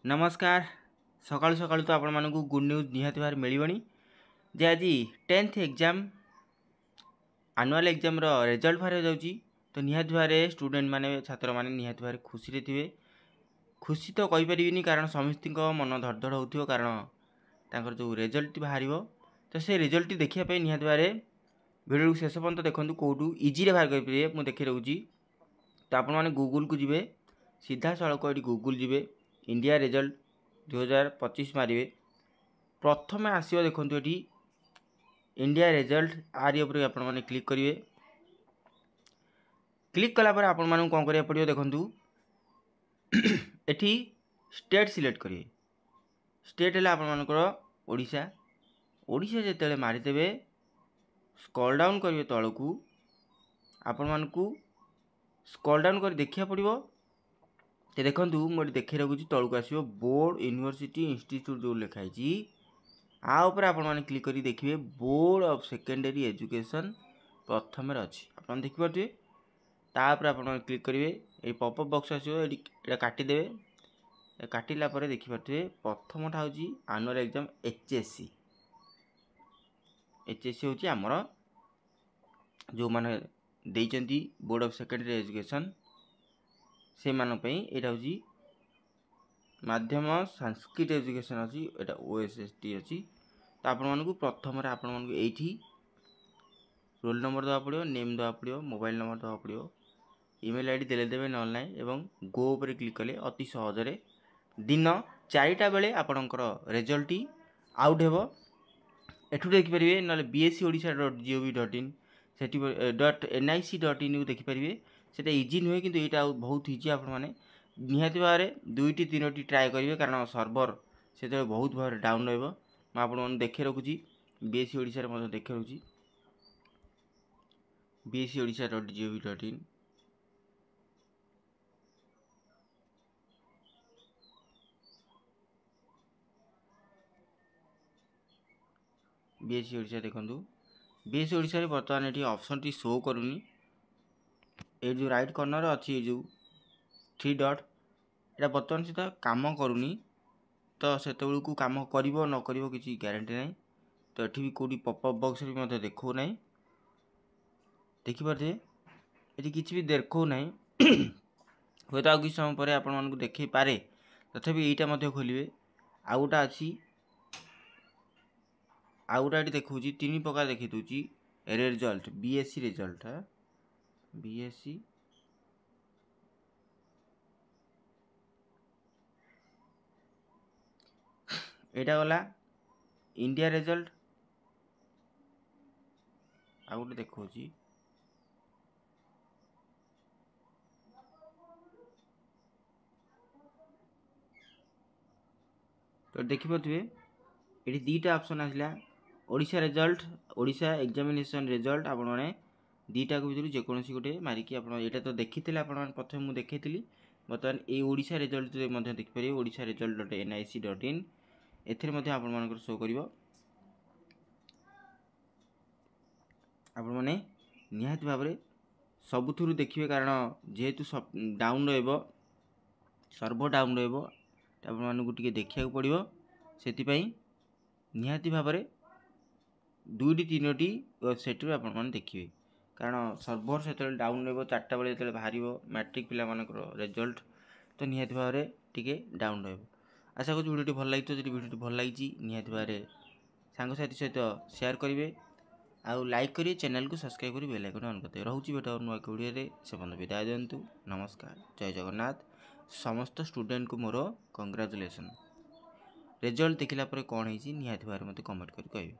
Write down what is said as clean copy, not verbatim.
नमस्कार सकाळु सकाळु तो आपण मानकु गुड न्यूज निहाती भार मिलबनी जे आज 10th एग्जाम एनुअल एग्जाम रो रिजल्ट बाहर जाउची तो निहाती भारे स्टूडेंट माने छात्र माने निहाती भारे खुशी रे थिबे। खुशी तो कहि परिबिनी कारण समिस्तिक मन धड़धड़ होथिबो कारण तांकर जो रिजल्ट बाहरिबो तो से रिजल्ट देखिया पे निहाती भारे वीडियो शेष पर्यंत देखंतु कोडू इजी रे बाहर करि परिबे मु देखि रहउची। तो आपण माने गूगल को जिवे सीधा सड़क एटी गूगल जिवे इंडिया रिजल्ट 2025 मारे प्रथम आसो देखो ये इंडिया रिजल्ट आर ऊपर आपण मैंने क्लिक करेंगे। क्लिक कलापर आपण मानू कौन करा पड़ो देखु एटी स्टेट सिलेक्ट करेंगे। स्टेट है आपर ओडिशा ओडिशा जिते मारिदेवे स्क्रॉल डाउन करेंगे तल को आपण मानू स्क्रॉल डाउन कर देखा पड़ो तो देखो मुझे देखे रखुच्छी तौक आसो बोर्ड यूनिवर्सिटी इंस्टीट्यूट जो लिखाई आपर आपण मैंने क्लिक कर देखिए बोर्ड ऑफ सेकेंडरी एजुकेशन प्रथम अच्छी आप देखिपे तापर आप क्लिक करेंगे ये पॉपअप बॉक्स आसो ये काटिदेवे काटिला देखिपे प्रथमटा हूँ एनुअल एग्जाम एचएससी हूँ आमर जो मैंने देइचंती बोर्ड ऑफ सेकेंडरी एजुकेशन से मानपई एटा हूँ माध्यम संस्कृत एजुकेशन अच्छी एटा ओएसएसटी अच्छी। तो आपण मानकु प्रथम आपण मानकु एठी रोल नंबर दवा पड़ो नेम दवा पड़ो मोबाइल नंबर दवा पड़ो ईमेल आईडी देले देबे न ऑनलाइन एवं गो ऊपर क्लिक कले अति सहजरे दिन 4टा बेले आपणकर रिजल्ट आउट हेबो। एठु देखि परिबे नले bscodisha.gov.in सेठी .nic.in देखि परिबे सेटा इजी नुहे कि यहाँ बहुत इजी आप निहाती भाव में 2-3 ट्राए करेंगे कारण सर्वर से बहुत भाव डाउन रुझे देखे रखुच्छी बीएससी ओडिशा रे देखे रखुच्छी bscodisha.gov.in बीएससी ओडिशा देखु बीएससी ओडिशा रे बर्तमान ये ऑप्शन टी शो करूनी ये जो राइट कॉर्नर अच्छी जो 3 डॉट ये बर्तमान सीधा काम करूनी तो से काम कर न कर किसी ग्यारंटी ना। तो ये भी कौटी पॉपअप बॉक्स भी देखो ना देखिपे ये किसी भी देखो ना हे तो किसी समय पर आपको देखे पारे तथापि यहाँ खोलिए आउ गोटा अच्छी आउ गोटा देखा 3 प्रकार देखी दूची रिजल्ट बीएससी रिजल्ट बीएससी एटा गला इंडिया रिजल्ट आ गोटे देखा तो देखिपे ये 2टा ऑप्शन आसला Odisha result Odisha examination result आपण मैंने 2टा भर जेकोसी गोटे मारिकी यहाँ तो देखी प्रथम मुझे देखी बर्तमान ये ओडिशा रिजल्ट देखिपारे ओडिशा रिजल्ट.nic.in एथर शो कर आपण मैंने निहाती भाव में सबुथुरु देखिए कारण जेहेतु डाउन सर्वर डाउन रे देखा पड़ो से निहाती भाव में 2-3 वेबसाइट आप देखिए कारण सर्वर से डाउन रहा 4टा बेले जो बाहर मैट्रिक पिला रिजल्ट तो निहाती भाव में टी डाउन रहा। आशा करूँ वीडियो भल लगी जब वीडियो भल लगी निहाती भाव में सांगसाथी सहित शेयर करेंगे आउ लाइक करिए चैनल को सब्सक्राइब कर बेल आइकन ऑन करते रोचे बेटा नुआ वीडियो से बंद विदाय दिंतु। नमस्कार जय जगन्नाथ समस्त स्टूडेंट को मोर कंग्राचुलेसन रिजल्ट देखला कौन है निहाती भाव में मत कमेंट कर कहिए।